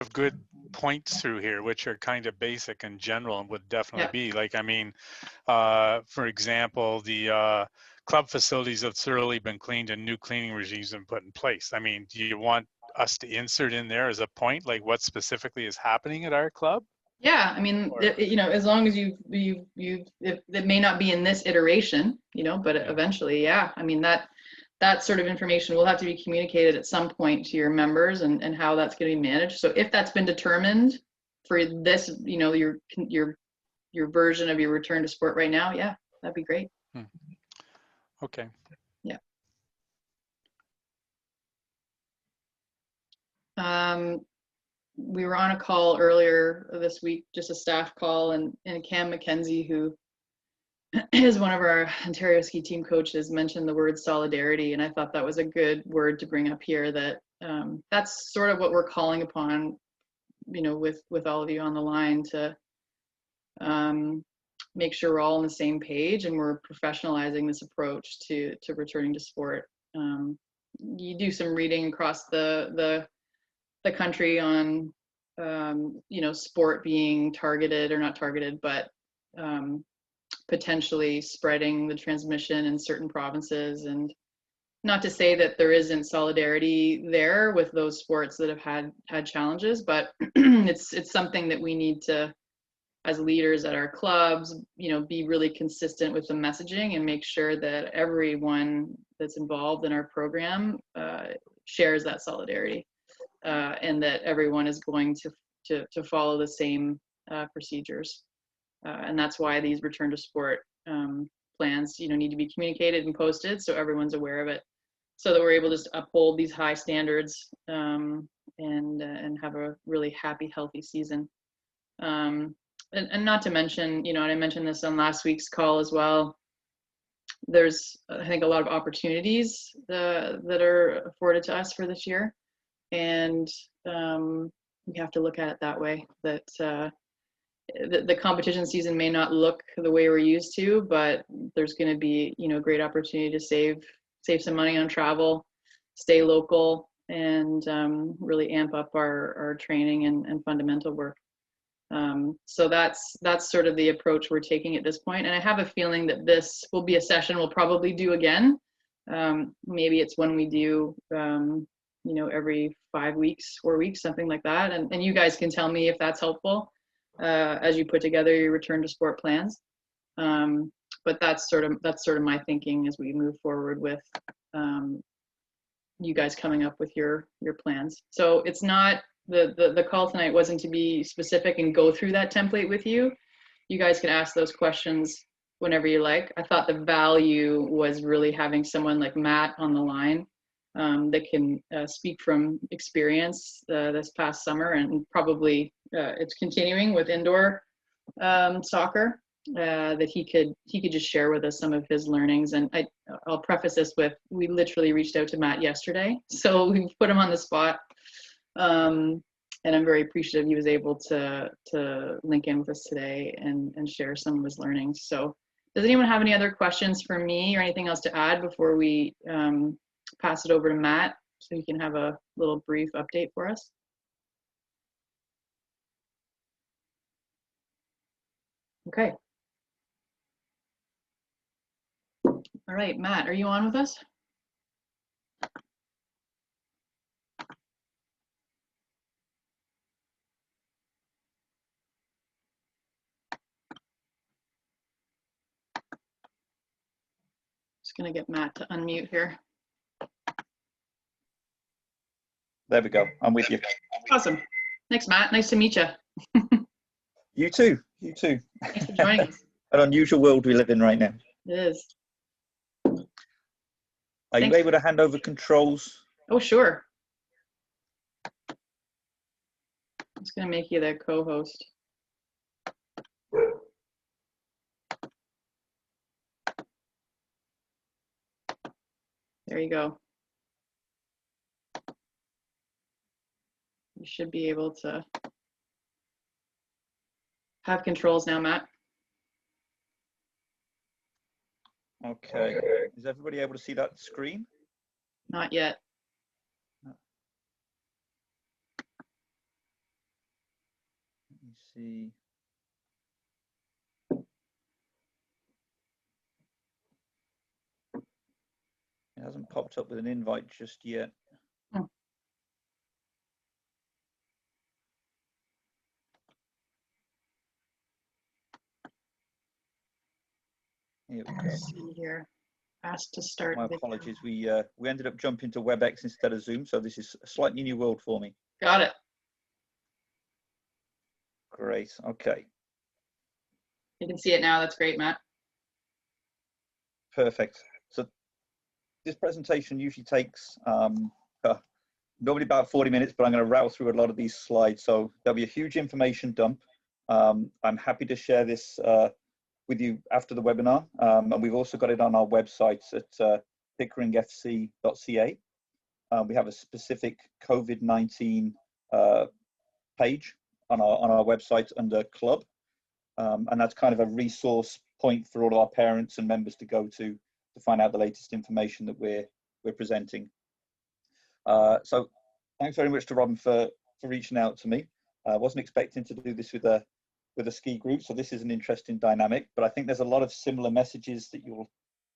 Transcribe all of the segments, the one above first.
of good points through here, which are kind of basic and general and would definitely be like, I mean, for example, the club facilities have thoroughly been cleaned and new cleaning regimes have been put in place. I mean, do you want us to insert in there as a point, like what specifically is happening at our club? Yeah, I mean, you know, as long as it may not be in this iteration, you know, but eventually, yeah. I mean, that sort of information will have to be communicated at some point to your members and how that's going to be managed. So if that's been determined for this, you know, your version of your return to sport right now, yeah, that'd be great. Okay. Yeah. We were on a call earlier this week, just a staff call, and Cam McKenzie, who is one of our Ontario ski team coaches, mentioned the word solidarity, and I thought that was a good word to bring up here. That that's sort of what we're calling upon, you know, with all of you on the line to make sure we're all on the same page and we're professionalizing this approach to returning to sport. You do some reading across the country on you know, sport being targeted, or not targeted, but potentially spreading the transmission in certain provinces. And not to say that there isn't solidarity there with those sports that have had challenges, but it's something that we need to, as leaders at our clubs, you know, be really consistent with the messaging and make sure that everyone that's involved in our program shares that solidarity, and that everyone is going to follow the same procedures. And that's why these return to sport plans, you know, need to be communicated and posted so everyone's aware of it, so that we're able to uphold these high standards and have a really happy, healthy season. And not to mention, you know, and I mentioned this on last week's call as well, there's, I think, a lot of opportunities that are afforded to us for this year. And we have to look at it that way, that the competition season may not look the way we're used to, but there's going to be, you know, great opportunity to save some money on travel, stay local, and really amp up our training and fundamental work. So that's sort of the approach we're taking at this point. And I have a feeling that this will be a session we'll probably do again. Maybe it's when we do, you know, every 5 weeks, 4 weeks, something like that. And you guys can tell me if that's helpful as you put together your return to sport plans. But that's sort of my thinking as we move forward with you guys coming up with your plans. So it's not, the call tonight wasn't to be specific and go through that template with you. You guys can ask those questions whenever you like. I thought the value was really having someone like Matt on the line that can speak from experience this past summer, and probably it's continuing with indoor soccer, that he could just share with us some of his learnings. And I'll preface this with, we literally reached out to Matt yesterday, so we put him on the spot. And I'm very appreciative he was able to link in with us today and share some of his learnings. So does anyone have any other questions for me or anything else to add before we pass it over to Matt so he can have a little brief update for us? Okay. All right, Matt, are you on with us? Just gonna get Matt to unmute here. There we go. I'm with you. Awesome. Thanks, Matt. Nice to meet you. You too. You too. Thanks for joining us. An unusual world we live in right now. It is. Are you able to hand over controls? Oh, sure. I'm just going to make you the co-host. There you go. You should be able to have controls now, Matt. Okay. Is everybody able to see that screen? Not yet. see. It hasn't popped up with an invite just yet. Here we go. Let's see here. Asked to start. My video. apologies. We ended up jumping to WebEx instead of Zoom, so this is a slightly new world for me. Got it. Great. Okay. You can see it now. That's great, Matt. Perfect. So this presentation usually takes normally about 40 minutes, but I'm going to rattle through a lot of these slides. So there'll be a huge information dump. I'm happy to share this with you after the webinar. And we've also got it on our websites at pickeringfc.ca. We have a specific COVID-19 page on our website under club. And that's kind of a resource point for all of our parents and members to go to find out the latest information that we're presenting. So thanks very much to Robin for reaching out to me. I wasn't expecting to do this with a ski group, so this is an interesting dynamic, but I think there's a lot of similar messages that you'll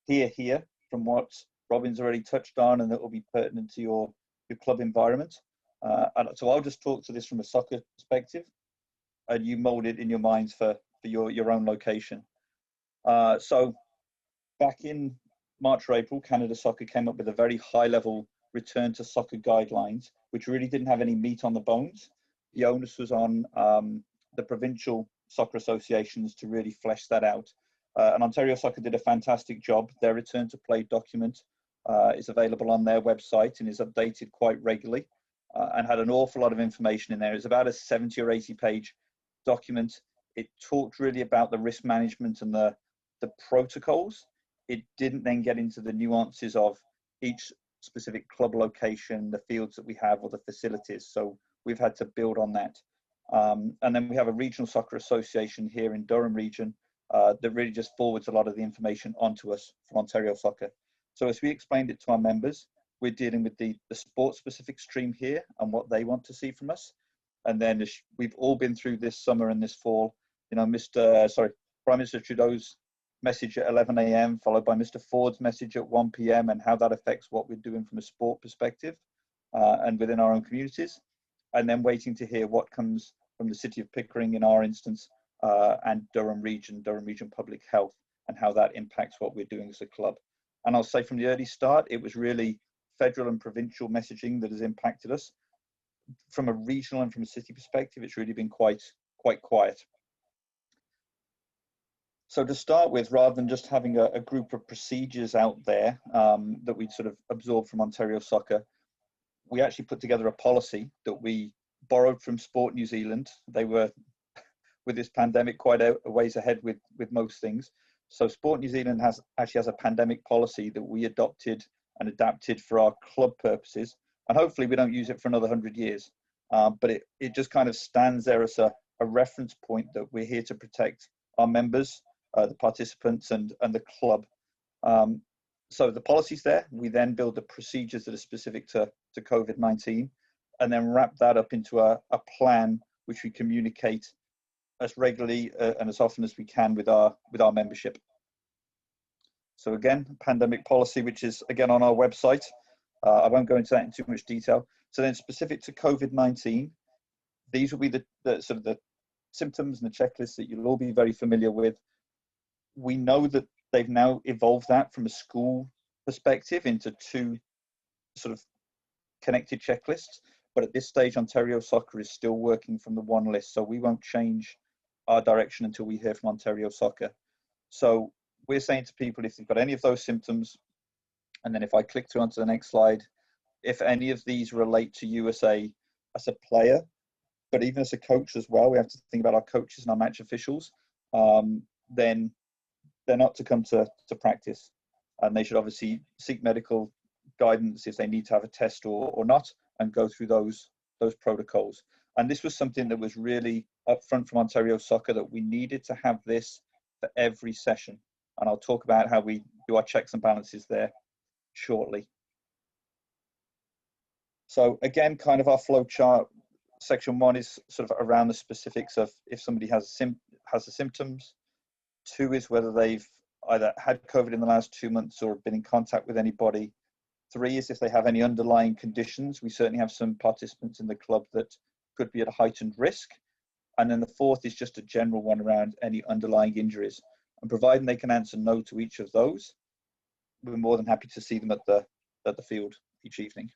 hear here from what Robin's already touched on and that will be pertinent to your club environment. And so I'll just talk to this from a soccer perspective, and you mold it in your minds for your own location. So back in March or April, Canada Soccer came up with a very high level return to soccer guidelines, which really didn't have any meat on the bones. The onus was on the provincial soccer associations to really flesh that out. And Ontario Soccer did a fantastic job. Their return to play document is available on their website and is updated quite regularly and had an awful lot of information in there. It's about a 70 or 80 page document. It talked really about the risk management and the protocols. It didn't then get into the nuances of each specific club location, the fields that we have, or the facilities. So we've had to build on that. And then we have a regional soccer association here in Durham region that really just forwards a lot of the information onto us from Ontario Soccer. So as we explained it to our members, we're dealing with the sport specific stream here and what they want to see from us. And then we've all been through this summer and this fall, you know, Prime Minister Trudeau's message at 11 a.m. followed by Mr. Ford's message at 1 p.m. and how that affects what we're doing from a sport perspective and within our own communities. And then waiting to hear what comes from the City of Pickering in our instance and Durham Region Public Health and how that impacts what we're doing as a club. And I'll say from the early start, it was really federal and provincial messaging that has impacted us. From a regional and from a city perspective, it's really been quite quiet. So to start with, rather than just having a group of procedures out there that we'd sort of absorbed from Ontario Soccer, we actually put together a policy that we borrowed from Sport New Zealand. They were, with this pandemic, quite a ways ahead with most things. So Sport New Zealand actually has a pandemic policy that we adopted and adapted for our club purposes. And hopefully we don't use it for another 100 years. But it just kind of stands there as a reference point that we're here to protect our members, the participants and the club. So the policy's there. We then build the procedures that are specific to COVID-19 and then wrap that up into a plan which we communicate as regularly and as often as we can with our membership. So again, pandemic policy, which is again on our website. I won't go into that in too much detail. So then specific to COVID-19, these will be the sort of the symptoms and the checklists that you'll all be very familiar with. We know that they've now evolved that from a school perspective into two sort of connected checklists. But at this stage, Ontario Soccer is still working from the one list. So we won't change our direction until we hear from Ontario Soccer. So we're saying to people, if they've got any of those symptoms, and then if I click through onto the next slide, if any of these relate to you as a player, but even as a coach as well, we have to think about our coaches and our match officials, then they're not to come to practice. And they should obviously seek medical guidance if they need to have a test or not, and go through those protocols. And this was something that was really upfront from Ontario Soccer, that we needed to have this for every session. And I'll talk about how we do our checks and balances there shortly. So again, kind of our flow chart Section 1 is sort of around the specifics of if somebody has the symptoms. 2 is whether they've either had COVID in the last 2 months or been in contact with anybody. 3 is if they have any underlying conditions. We certainly have some participants in the club that could be at a heightened risk. And then the 4th is just a general one around any underlying injuries. And providing they can answer no to each of those, we're more than happy to see them at the field each evening.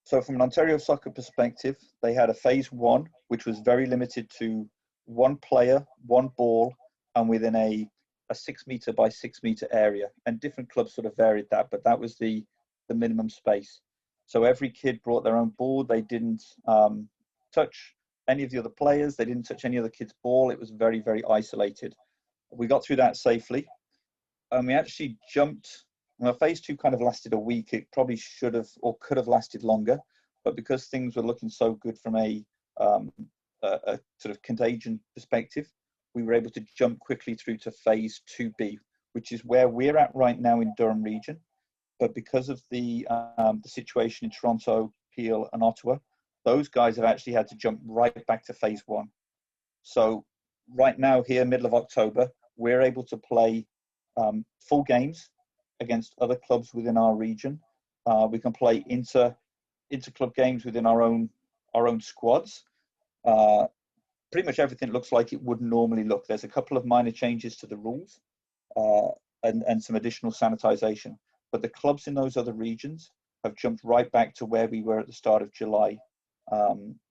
So from an Ontario soccer perspective, they had a phase 1, which was very limited to 1 player, 1 ball, and within a 6 meter by 6 meter area. And different clubs sort of varied that, but that was the minimum space. So every kid brought their own ball. They didn't touch any of the other players. They didn't touch any other kid's ball. It was very, very isolated. We got through that safely. And we actually jumped. Well, phase 2 kind of lasted a week. It probably should have or could have lasted longer, but because things were looking so good from a sort of contagion perspective, we were able to jump quickly through to phase 2B, which is where we're at right now in Durham region. But because of the situation in Toronto, Peel, and Ottawa, those guys have actually had to jump right back to phase 1. So right now here, middle of October, we're able to play full games against other clubs within our region. We can play inter-club games within our own squads. Pretty much everything looks like it would normally look. There's a couple of minor changes to the rules and some additional sanitization. But the clubs in those other regions have jumped right back to where we were at the start of July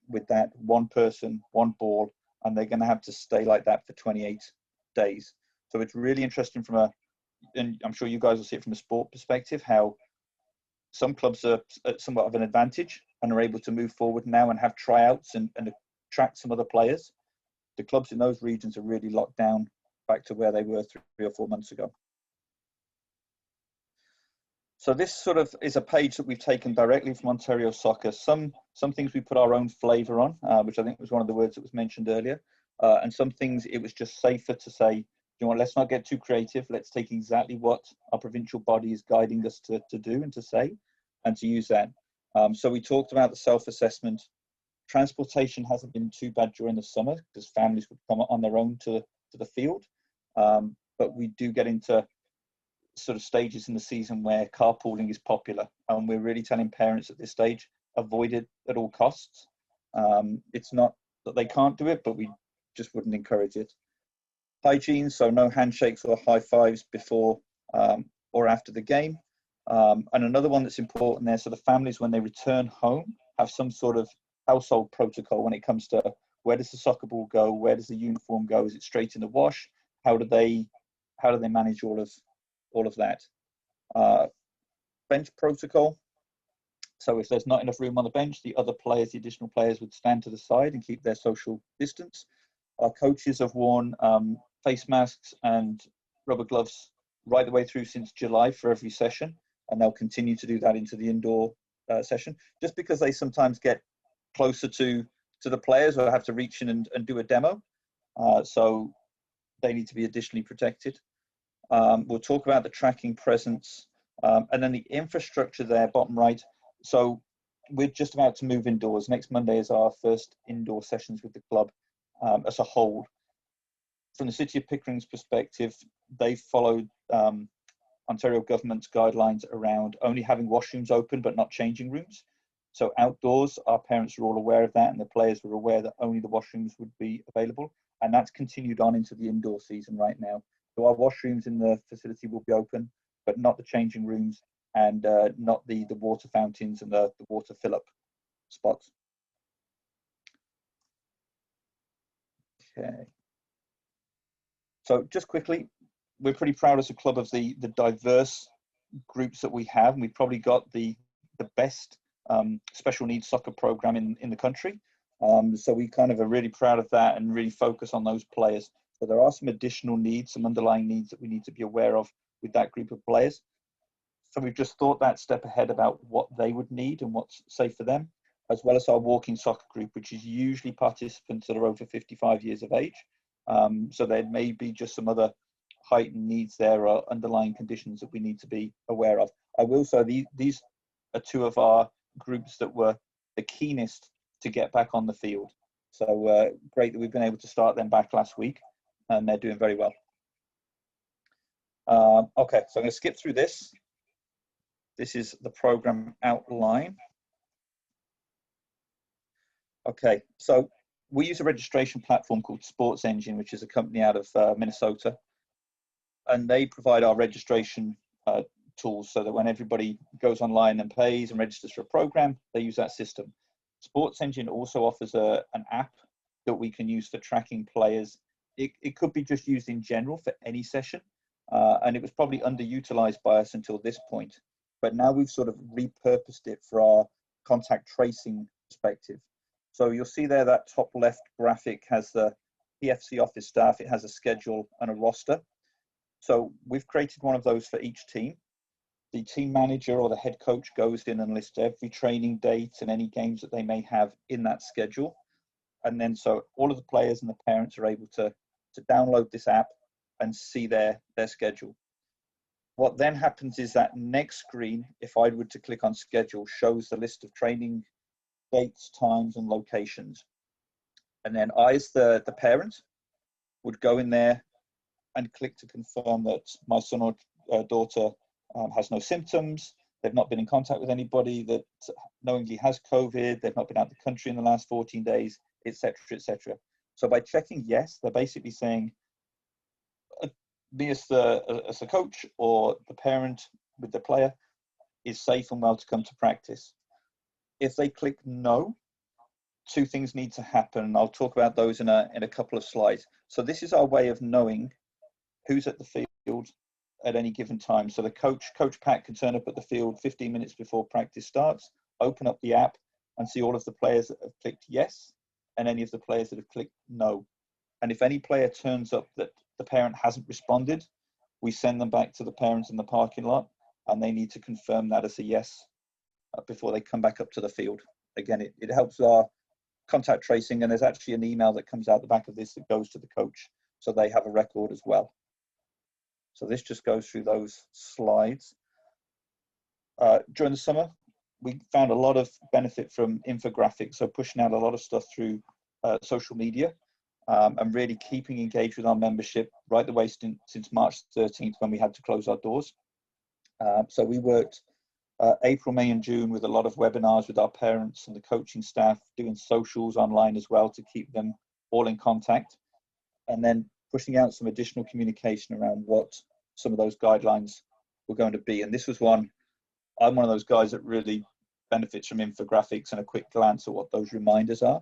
with that 1 person, 1 ball, and they're going to have to stay like that for 28 days. So it's really interesting and I'm sure you guys will see it from a sport perspective, how some clubs are at somewhat of an advantage and are able to move forward now and have tryouts and attract some other players. The clubs in those regions are really locked down back to where they were 3 or 4 months ago. So this sort of is a page that we've taken directly from Ontario Soccer. Some things we put our own flavour on, which I think was one of the words that was mentioned earlier. And some things it was just safer to say, you know what, let's not get too creative. Let's take exactly what our provincial body is guiding us to do and to say, and to use that. So we talked about the self-assessment. Transportation hasn't been too bad during the summer because families would come on their own to the field. But we do get into sort of stages in the season where carpooling is popular, and we're really telling parents at this stage, avoid it at all costs. It's not that they can't do it, but we just wouldn't encourage it. Hygiene, so no handshakes or high fives before or after the game. And another one that's important there, so the families, when they return home, have some sort of household protocol when it comes to where does the soccer ball go, where does the uniform go, is it straight in the wash, how do they manage all of that. Bench protocol, so if there's not enough room on the bench, the additional players would stand to the side and keep their social distance. Our coaches have worn face masks and rubber gloves right the way through since July for every session, and they'll continue to do that into the indoor session, just because they sometimes get closer to the players or have to reach in and do a demo. So they need to be additionally protected. We'll talk about the tracking presence and then the infrastructure there, bottom right. So we're just about to move indoors. Next Monday is our first indoor sessions with the club as a whole. From the City of Pickering's perspective, they followed Ontario government's guidelines around only having washrooms open but not changing rooms. So outdoors, our parents are all aware of that, and the players were aware that only the washrooms would be available. And that's continued on into the indoor season right now. So our washrooms in the facility will be open, but not the changing rooms and not the water fountains and the water fill-up spots. Okay. So just quickly, we're pretty proud as a club of the diverse groups that we have. And we've probably got the best special needs soccer program in the country. So we kind of are really proud of that and really focus on those players. So there are some additional needs, some underlying needs that we need to be aware of with that group of players. So we've just thought that step ahead about what they would need and what's safe for them, as well as our walking soccer group, which is usually participants that are over 55 years of age. So there may be just some other heightened needs there or underlying conditions that we need to be aware of. I will say these are 2 of our groups that were the keenest to get back on the field. So great that we've been able to start them back last week, and they're doing very well. Okay, so I'm going to skip through this. This is the program outline. Okay, so we use a registration platform called Sports Engine, which is a company out of Minnesota, and they provide our registration tools so that when everybody goes online and pays and registers for a program, they use that system. Sports Engine also offers an app that we can use for tracking players. It could be just used in general for any session, and it was probably underutilized by us until this point. But now we've sort of repurposed it for our contact tracing perspective. So you'll see there that top left graphic has the PFC office staff. It has a schedule and a roster. So we've created one of those for each team. The team manager or the head coach goes in and lists every training date and any games that they may have in that schedule. And then so all of the players and the parents are able to download this app and see their schedule. What then happens is that next screen, if I were to click on schedule, shows the list of training dates, times, and locations. And then I, as the parent, would go in there and click to confirm that my son or daughter has no symptoms, they've not been in contact with anybody that knowingly has COVID, they've not been out of the country in the last 14 days, etc., etc. So by checking yes, they're basically saying, me as the coach or the parent with the player is safe and well to come to practice. If they click no, two things need to happen, and I'll talk about those in a couple of slides. So this is our way of knowing who's at the field at any given time. So the Coach Pat can turn up at the field 15 minutes before practice starts, open up the app and see all of the players that have clicked yes and any of the players that have clicked no. And if any player turns up that the parent hasn't responded, we send them back to the parents in the parking lot, and they need to confirm that as a yes before they come back up to the field. Again, it helps our contact tracing, and there's actually an email that comes out the back of this that goes to the coach, so they have a record as well. So this just goes through those slides. During the summer, we found a lot of benefit from infographics, so pushing out a lot of stuff through social media, and really keeping engaged with our membership right the way since March 13th when we had to close our doors. So we worked April, May and June with a lot of webinars with our parents and the coaching staff, doing socials online as well to keep them all in contact, and then pushing out some additional communication around what some of those guidelines were going to be. And this was one, I'm one of those guys that really benefits from infographics and a quick glance at what those reminders are.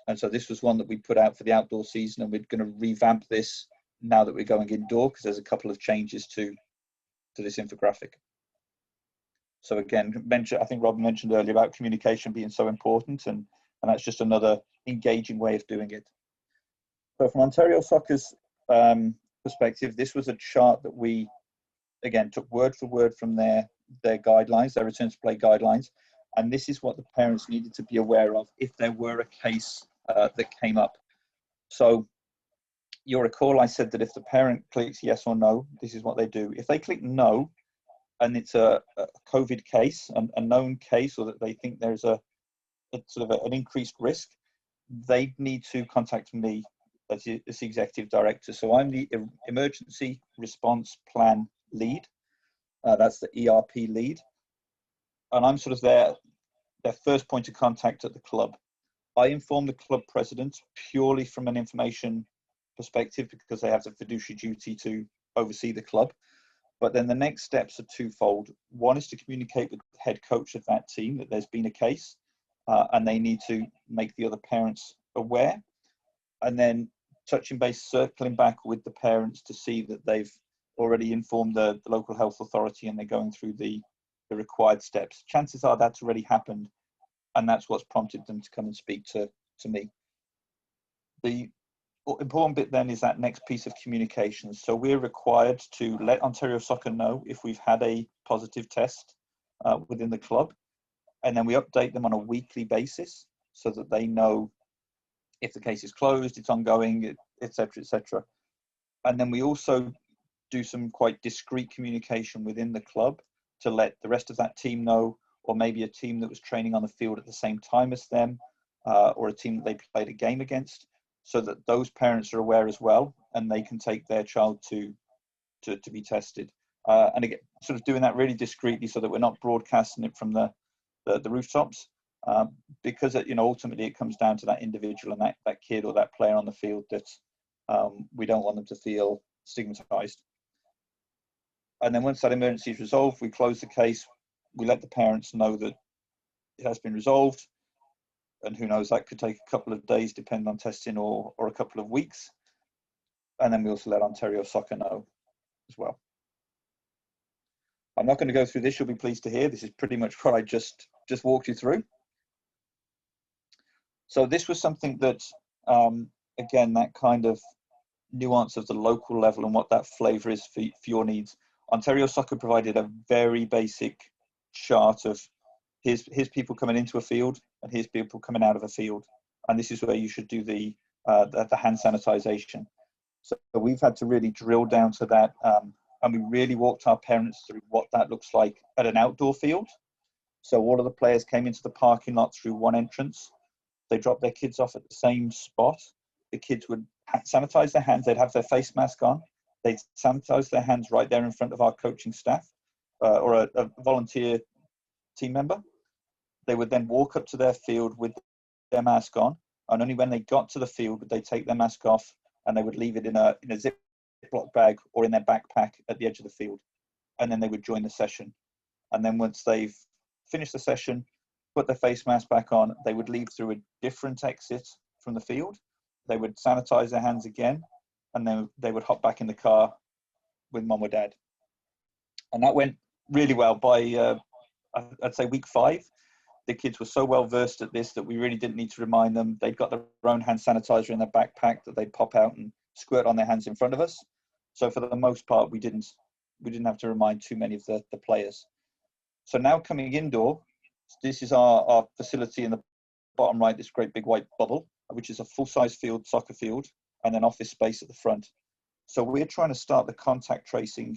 And so this was one that we put out for the outdoor season, and we're going to revamp this now that we're going indoor, because there's a couple of changes to this infographic. So again, I think Rob mentioned earlier about communication being so important, and that's just another engaging way of doing it. So from Ontario Soccer's perspective, this was a chart that we, again, took word for word from their guidelines, their return to play guidelines. And this is what the parents needed to be aware of if there were a case that came up. So you'll recall I said that if the parent clicks yes or no, this is what they do. If they click no, and it's a COVID case, a known case, or that they think there's an increased risk, they need to contact me as the executive director. So I'm the emergency response plan lead. That's the ERP lead. And I'm sort of their first point of contact at the club. I inform the club president purely from an information perspective, because they have the fiduciary duty to oversee the club. But then the next steps are twofold. One is to communicate with the head coach of that team that there's been a case, and they need to make the other parents aware. And then touching base, circling back with the parents to see that they've already informed the local health authority and they're going through the required steps. Chances are that's already happened, and that's what's prompted them to come and speak to me. The important bit then is that next piece of communication. So we're required to let Ontario Soccer know if we've had a positive test within the club, and then we update them on a weekly basis so that they know if the case is closed, it's ongoing, etc., etc. And then we also do some quite discreet communication within the club to let the rest of that team know, or maybe a team that was training on the field at the same time as them, or a team that they played a game against, so that those parents are aware as well, and they can take their child to be tested. And again, sort of doing that really discreetly so that we're not broadcasting it from the rooftops, because ultimately it comes down to that individual and that kid or that player on the field that we don't want them to feel stigmatized. And then once that emergency is resolved, we close the case. We let the parents know that it has been resolved, and who knows, that could take a couple of days depending on testing, or a couple of weeks. And then we also let Ontario Soccer know as well. I'm not going to go through this, you'll be pleased to hear. This is pretty much what I just walked you through. So this was something that, again, that kind of nuance of the local level and what that flavour is for your needs. Ontario Soccer provided a very basic chart of here's people coming into a field and here's people coming out of a field. And this is where you should do the hand sanitization. So we've had to really drill down to that, and we really walked our parents through what that looks like at an outdoor field. So all of the players came into the parking lot through one entrance. They dropped their kids off at the same spot. The kids would sanitize their hands. They'd have their face mask on. They'd sanitize their hands right there in front of our coaching staff, or a volunteer team member. They would then walk up to their field with their mask on, and only when they got to the field would they take their mask off, and they would leave it in a Ziploc bag or in their backpack at the edge of the field, and then they would join the session. And then once they've finished the session, put their face mask back on, they would leave through a different exit from the field. They would sanitize their hands again, and then they would hop back in the car with mom or dad. And that went really well. By I'd say week 5, the kids were so well versed at this that we really didn't need to remind them. They'd got their own hand sanitizer in their backpack that they'd pop out and squirt on their hands in front of us. So for the most part, we didn't have to remind too many of the players. So now coming indoor, this is our facility in the bottom right, this great big white bubble, which is a full-size field, soccer field, and then office space at the front. So we're trying to start the contact tracing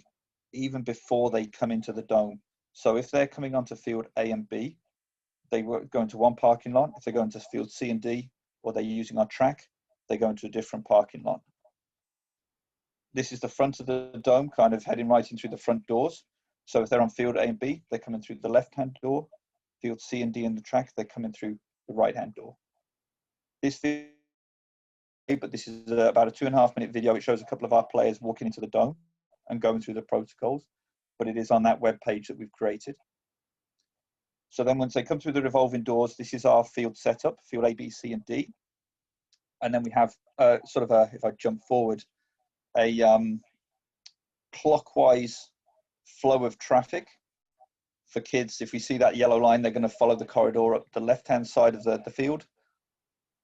even before they come into the dome. So if they're coming onto field A and B, they were going to one parking lot. If they're going to field C and D, or they're using our track, they go into a different parking lot. This is the front of the dome, kind of heading right in through the front doors. So if they're on field A and B, they're coming through the left-hand door. Field C and D in the track, they're coming through the right-hand door. This video, but this is about a 2.5-minute video. It shows a couple of our players walking into the dome and going through the protocols, but it is on that web page that we've created. So then once they come through the revolving doors, this is our field setup, field A, B, C, and D. And then we have sort of a, if I jump forward, a clockwise flow of traffic for kids. If we see that yellow line, they're going to follow the corridor up the left-hand side of the field,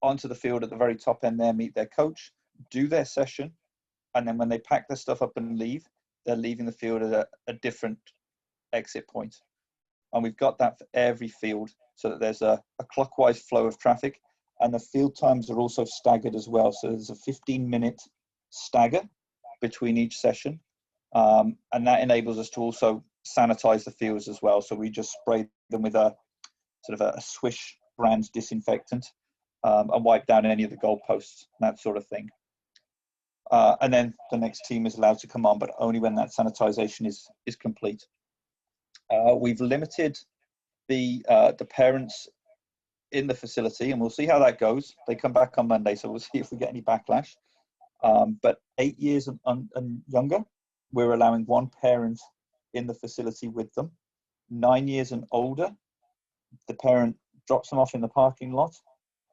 onto the field at the very top end there, meet their coach, do their session, and then when they pack their stuff up and leave, they're leaving the field at a different exit point. And we've got that for every field, so that there's a clockwise flow of traffic, and the field times are also staggered as well. So there's a 15-minute stagger between each session, and that enables us to also sanitize the fields as well. So we just spray them with a sort of a Swish brand disinfectant, and wipe down any of the goalposts, that sort of thing. And then the next team is allowed to come on, but only when that sanitization is complete. We've limited the parents in the facility, and we'll see how that goes. They come back on Monday, so we'll see if we get any backlash. But 8 years and younger, we're allowing one parent in the facility with them. 9 years and older, the parent drops them off in the parking lot,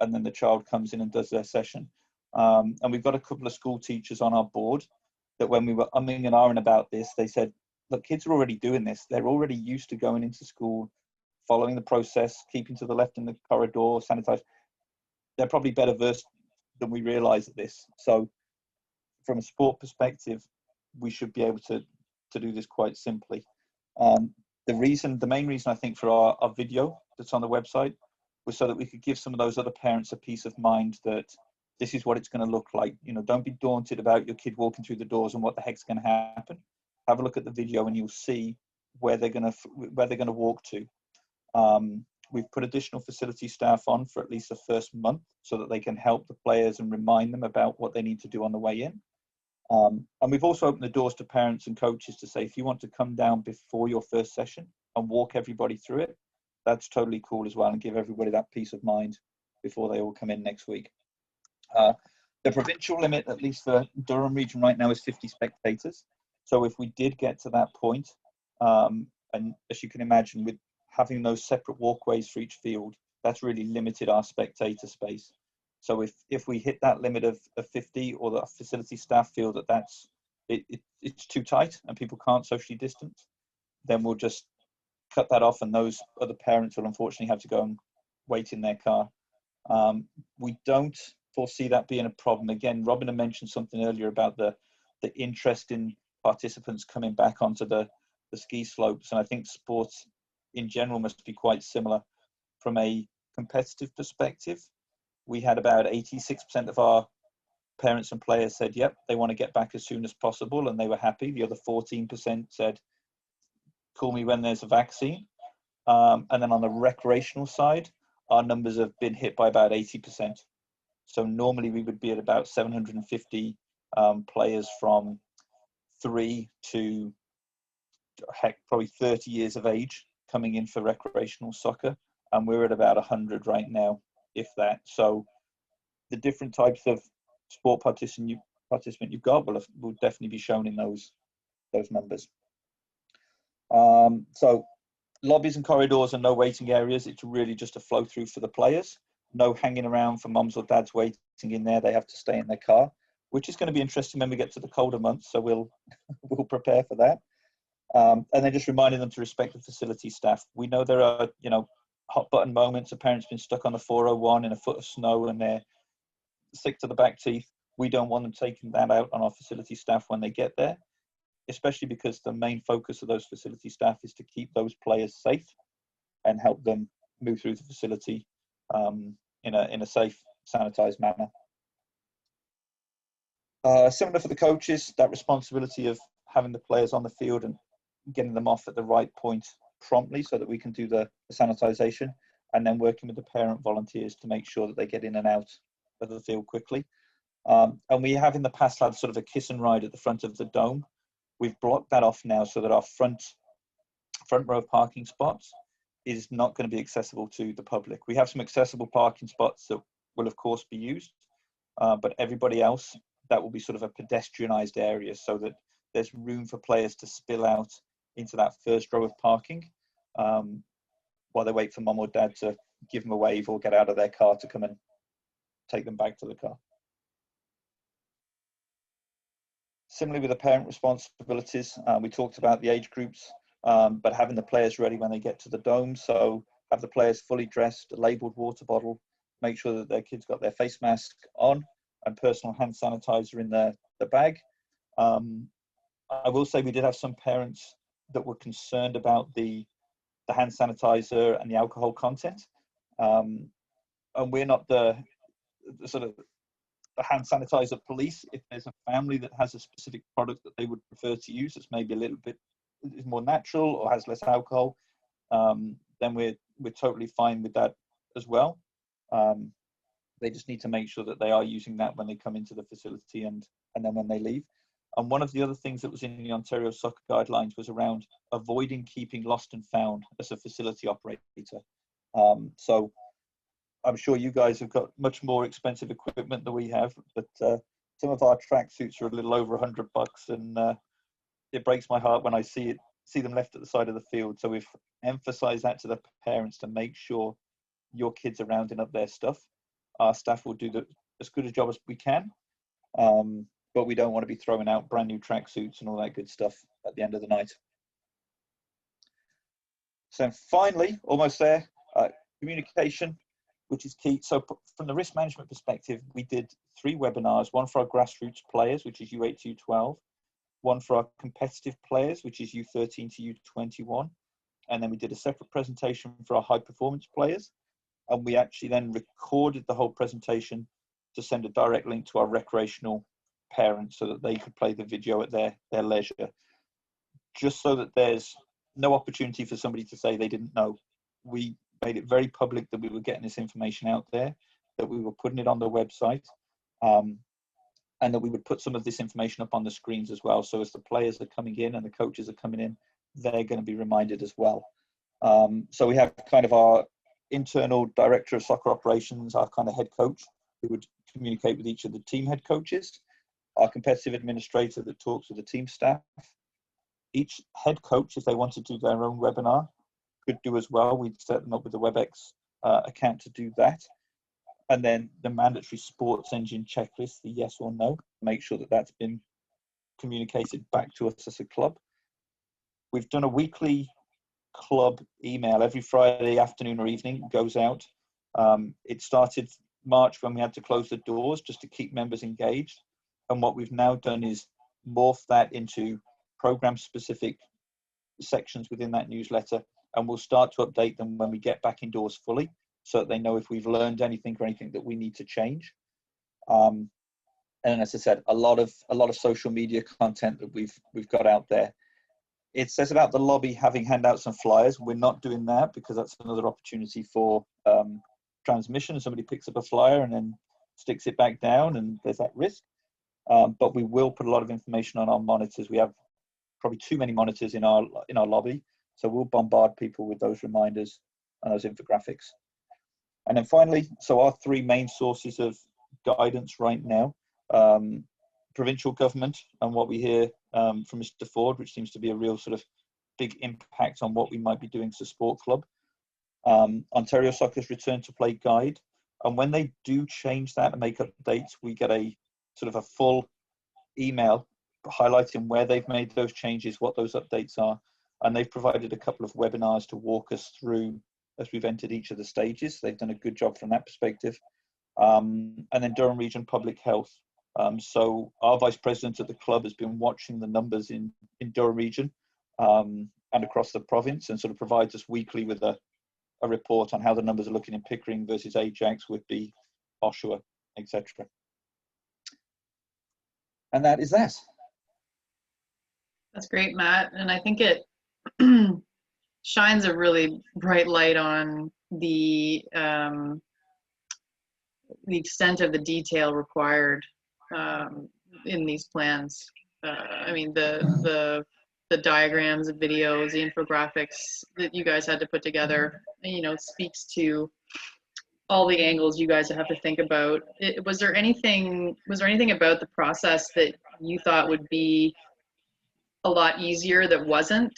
and then the child comes in and does their session. And we've got a couple of school teachers on our board that when we were umming and ahhing about this, they said, look, kids are already doing this. They're already used to going into school, following the process, keeping to the left in the corridor, sanitize. They're probably better versed than we realize at this. So from a sport perspective, we should be able to do this quite simply. The main reason I think for our video that's on the website was so that we could give some of those other parents a peace of mind that this is what it's going to look like. You know, don't be daunted about your kid walking through the doors and what the heck's going to happen. Have a look at the video and you'll see where they're going to walk to. We've put additional facility staff on for at least the first month so that they can help the players and remind them about what they need to do on the way in. And we've also opened the doors to parents and coaches to say, if you want to come down before your first session and walk everybody through it, that's totally cool as well, and give everybody that peace of mind before they all come in next week. The provincial limit, at least for Durham region right now, is 50 spectators. So if we did get to that point, and as you can imagine, with having those separate walkways for each field, that's really limited our spectator space. So if we hit that limit of 50, or the facility staff feel that it's too tight and people can't socially distance, then we'll just cut that off, and those other parents will unfortunately have to go and wait in their car. We don't foresee that being a problem. Again, Robin had mentioned something earlier about the interest in participants coming back onto the ski slopes, and I think sports in general must be quite similar. From a competitive perspective, we had about 86% of our parents and players said, yep, they want to get back as soon as possible, and they were happy. The other 14% said, call me when there's a vaccine. And then on the recreational side, our numbers have been hit by about 80%. So normally we would be at about 750 players from 3 to probably 30 years of age coming in for recreational soccer, and we're at about 100 right now, if that. So the different types of sport participant you've got will definitely be shown in those numbers. So lobbies and corridors and no waiting areas. It's really just a flow through for the players. No hanging around for mums or dads waiting in there. They have to stay in their car, which is going to be interesting when we get to the colder months. So we'll prepare for that. And then just reminding them to respect the facility staff. We know there are, hot button moments. A parent's been stuck on the 401 in a foot of snow and they're sick to the back teeth. We don't want them taking that out on our facility staff when they get there, especially because the main focus of those facility staff is to keep those players safe and help them move through the facility in a safe, sanitized manner. Similar for the coaches, that responsibility of having the players on the field and getting them off at the right point promptly so that we can do the sanitization, and then working with the parent volunteers to make sure that they get in and out of the field quickly. And we have in the past had sort of a kiss and ride at the front of the dome. We've blocked that off now so that our front row of parking spots is not going to be accessible to the public. We have some accessible parking spots that will of course be used, but everybody else, that will be sort of a pedestrianized area so that there's room for players to spill out into that first row of parking while they wait for mum or dad to give them a wave or get out of their car to come and take them back to the car. Similarly with the parent responsibilities, we talked about the age groups, but having the players ready when they get to the dome. So have the players fully dressed, a labeled water bottle, make sure that their kids got their face mask on and personal hand sanitizer in the bag. I will say we did have some parents that were concerned about the hand sanitizer and the alcohol content. And we're not the sort of the hand sanitizer police. If there's a family that has a specific product that they would prefer to use that's maybe a little bit is more natural or has less alcohol, then we're totally fine with that as well. They just need to make sure that they are using that when they come into the facility and then when they leave. And one of the other things that was in the Ontario Soccer Guidelines was around avoiding keeping lost and found as a facility operator. So I'm sure you guys have got much more expensive equipment than we have, but some of our tracksuits are a little over $100, and it breaks my heart when I see them left at the side of the field. So we've emphasized that to the parents to make sure your kids are rounding up their stuff. Our staff will do as good a job as we can, but we don't want to be throwing out brand new tracksuits and all that good stuff at the end of the night. So finally, almost there, communication, which is key. So from the risk management perspective, we did 3 webinars, one for our grassroots players, which is U8 to U12, one for our competitive players, which is U13 to U21, and then we did a separate presentation for our high performance players. And we actually then recorded the whole presentation to send a direct link to our recreational parents so that they could play the video at their leisure, just so that there's no opportunity for somebody to say they didn't know. we made it very public that we were getting this information out there, that we were putting it on the website, and that we would put some of this information up on the screens as well. So as the players are coming in and the coaches are coming in, they're going to be reminded as well. So we have kind of our internal director of soccer operations, our kind of head coach, who would communicate with each of the team head coaches, our competitive administrator that talks with the team staff. Each head coach, if they want to do their own webinar, could do as well. We'd set them up with a WebEx account to do that. And then the mandatory sports engine checklist, the yes or no, make sure that that's been communicated back to us as a club. We've done a weekly club email every Friday afternoon or evening, goes out. It started March when we had to close the doors just to keep members engaged. And what we've now done is morph that into program specific sections within that newsletter. And we'll start to update them when we get back indoors fully, so that they know if we've learned anything or anything that we need to change. And as I said, a lot of social media content that we've got out there. It says about the lobby having handouts and flyers. We're not doing that because that's another opportunity for transmission. Somebody picks up a flyer and then sticks it back down, and there's that risk. But we will put a lot of information on our monitors. We have probably too many monitors in our lobby, so we'll bombard people with those reminders and those infographics. And then finally, so our three main sources of guidance right now, provincial government and what we hear from Mr. Ford, which seems to be a real sort of big impact on what we might be doing as a sport club. Ontario Soccer's Return to Play guide. And when they do change that and make updates, we get a sort of a full email highlighting where they've made those changes, what those updates are. And they've provided a couple of webinars to walk us through as we've entered each of the stages. They've done a good job from that perspective. And then Durham Region Public Health. So our vice president at the club has been watching the numbers in Durham Region and across the province, and sort of provides us weekly with a report on how the numbers are looking in Pickering versus Ajax, Whitby, Oshawa, etc. And that is that. That's great, Matt. And I think it shines a really bright light on the extent of the detail required in these plans. I mean, the diagrams, the videos, the infographics that you guys had to put together, you know, speaks to all the angles you guys have to think about. Was there anything about the process that you thought would be a lot easier that wasn't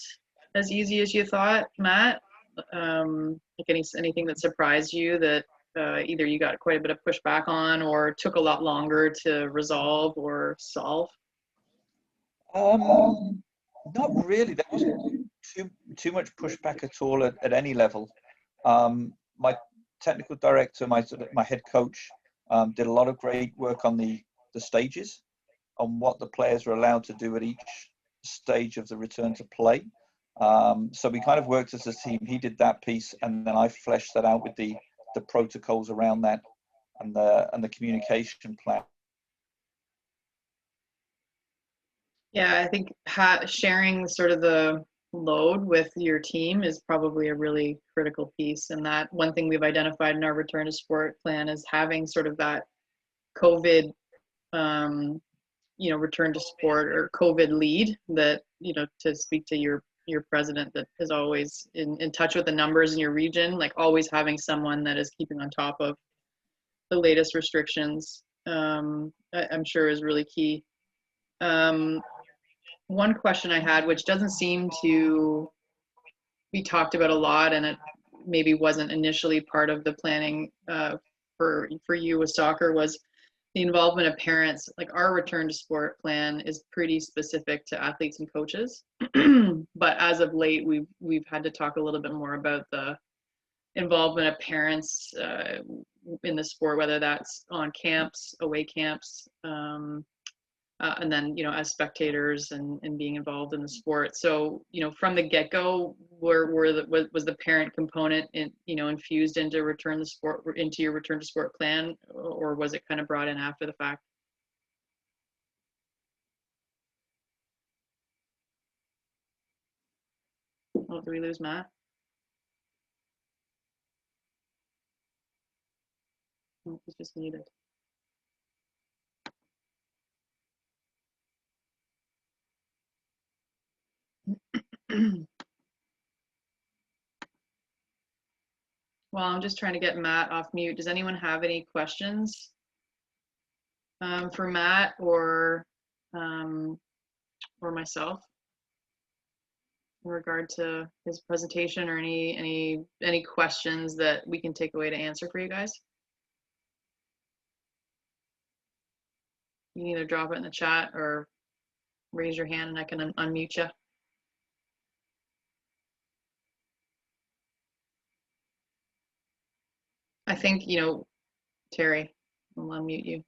as easy as you thought, Matt? Like anything that surprised you that either you got quite a bit of pushback on or took a lot longer to resolve or solve? Not really. There wasn't too much pushback at all at any level. My technical director, my head coach, did a lot of great work on the stages, on what the players are allowed to do at each stage of the return to play. So we kind of worked as a team. He did that piece, and then I fleshed that out with the protocols around that and the communication plan. Yeah, I think sharing sort of the load with your team is probably a really critical piece. And that one thing we've identified in our return to sport plan is having sort of that COVID, return to sport or COVID lead that, to speak to your president that is always in touch with the numbers in your region, like always having someone that is keeping on top of the latest restrictions, I'm sure is really key. One question I had, which doesn't seem to be talked about a lot, and it maybe wasn't initially part of the planning for you with soccer, was the involvement of parents. Like our return to sport plan is pretty specific to athletes and coaches, but as of late, we've had to talk a little bit more about the involvement of parents in the sport, whether that's on camps, away camps, and then, as spectators and being involved in the sport. So, from the get-go, was the parent component infused into your return to sport plan, or was it kind of brought in after the fact? Oh, did we lose Matt? Oh, he's just muted. Well, I'm just trying to get Matt off mute. Does anyone have any questions for Matt or myself in regard to his presentation, or any questions that we can take away to answer for you guys? You can either drop it in the chat or raise your hand and I can unmute you. I think, Terry, I'll unmute you.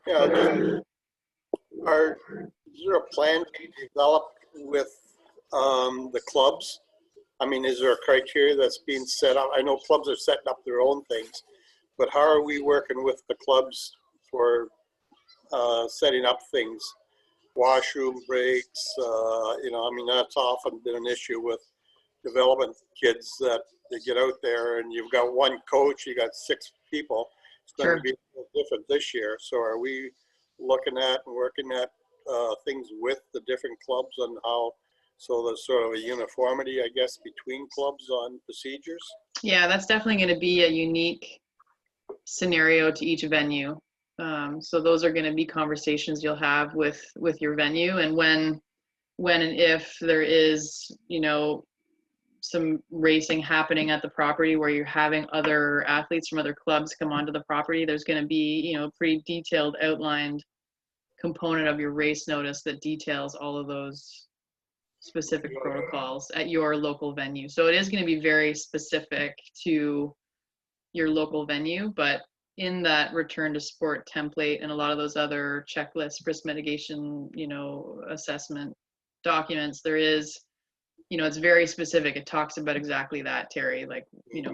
Yeah, is there a plan to be developed with the clubs? I mean, is there a criteria that's being set up? I know clubs are setting up their own things, but how are we working with the clubs for setting up things? Washroom breaks, I mean, that's often been an issue with development kids, that they get out there and you've got one coach, you got 6 people. It's going Sure. to be a little different this year. So are we looking at and working at things with the different clubs on how, so there's sort of a uniformity, I guess, between clubs on procedures? Yeah, that's definitely going to be a unique scenario to each venue. So those are going to be conversations you'll have with your venue, and when and if there is, some racing happening at the property where you're having other athletes from other clubs come onto the property, there's going to be, pretty detailed outlined component of your race notice that details all of those specific protocols at your local venue. So it is going to be very specific to your local venue, but in that return to sport template and a lot of those other checklists, risk mitigation, assessment documents, there is, it's very specific. It talks about exactly that, Terry, like,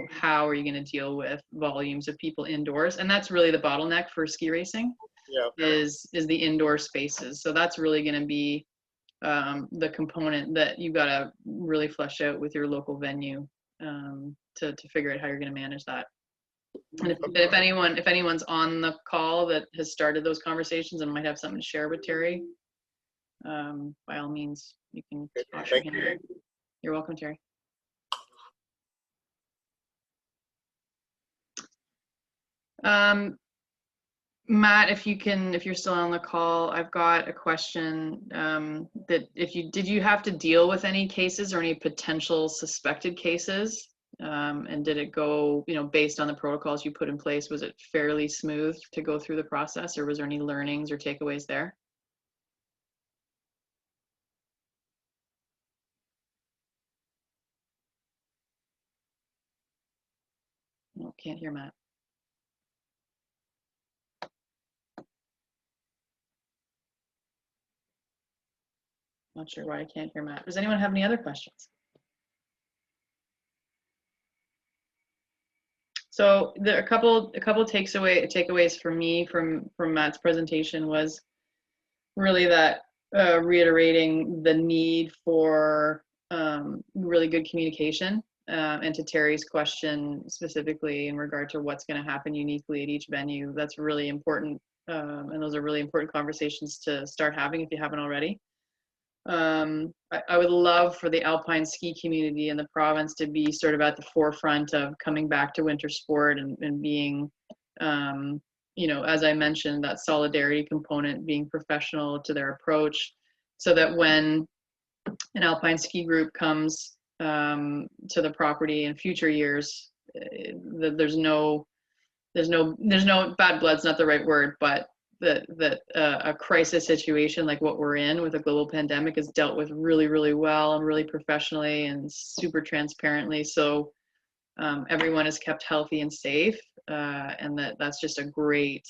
how are you going to deal with volumes of people indoors? And that's really the bottleneck for ski racing. Yeah. is the indoor spaces. So that's really going to be the component that you got to really flesh out with your local venue to figure out how you're going to manage that. And if anyone's on the call that has started those conversations and might have something to share with Terry, by all means, you can toss your hand. You're welcome, Terry. Matt, if you're still on the call, I've got a question that did you have to deal with any cases or any potential suspected cases? And did it go, based on the protocols you put in place, was it fairly smooth to go through the process, or was there any learnings or takeaways there? Oh, can't hear Matt. Not sure why I can't hear Matt. Does anyone have any other questions? So a couple takeaways for me from Matt's presentation was really that reiterating the need for really good communication, and to Terry's question specifically in regard to what's going to happen uniquely at each venue. That's really important, and those are really important conversations to start having if you haven't already. I would love for the alpine ski community in the province to be sort of at the forefront of coming back to winter sport and being, as I mentioned, that solidarity component, being professional to their approach, so that when an alpine ski group comes to the property in future years, there's no bad blood's not the right word, but that a crisis situation like what we're in with a global pandemic is dealt with really, really well and really professionally and super transparently. So everyone is kept healthy and safe, and that's just a great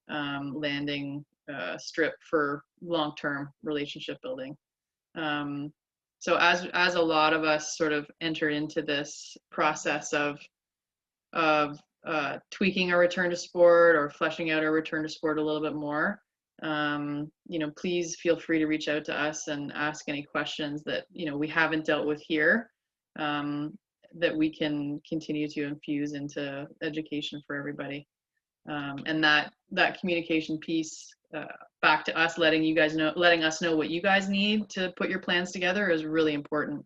landing strip for long-term relationship building. So as a lot of us sort of enter into this process of tweaking our return to sport or fleshing out our return to sport a little bit more, you know, please feel free to reach out to us and ask any questions that, you know, we haven't dealt with here, that we can continue to infuse into education for everybody. And that communication piece back to us, letting us know what you guys need to put your plans together is really important.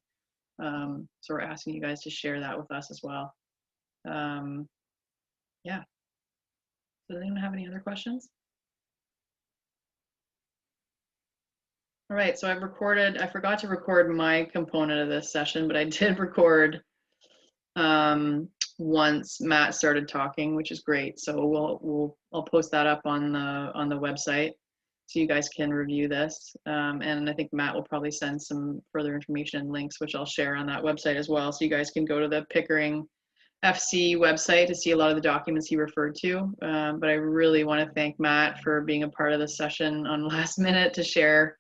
So we're asking you guys to share that with us as well. Yeah. Does anyone have any other questions? All right, so I forgot to record my component of this session, but I did record once Matt started talking, which is great. So I'll post that up on the website so you guys can review this. And I think Matt will probably send some further information and links, which I'll share on that website as well. So you guys can go to the Pickering FC website to see a lot of the documents he referred to. But I really want to thank Matt for being a part of the session on last minute to share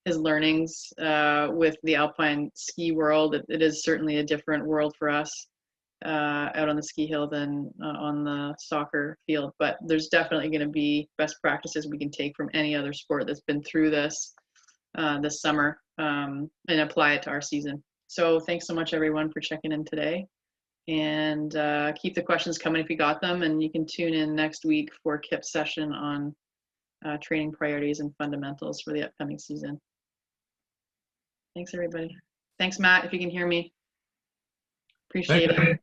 his learnings with the Alpine ski world. It is certainly a different world for us out on the ski hill than on the soccer field, but there's definitely going to be best practices we can take from any other sport that's been through this this summer and apply it to our season. So thanks so much everyone for checking in today, and keep the questions coming if you got them, and you can tune in next week for Kip's session on training priorities and fundamentals for the upcoming season. Thanks everybody. Thanks Matt, if you can hear me. Appreciate it.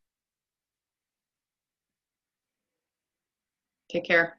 Take care.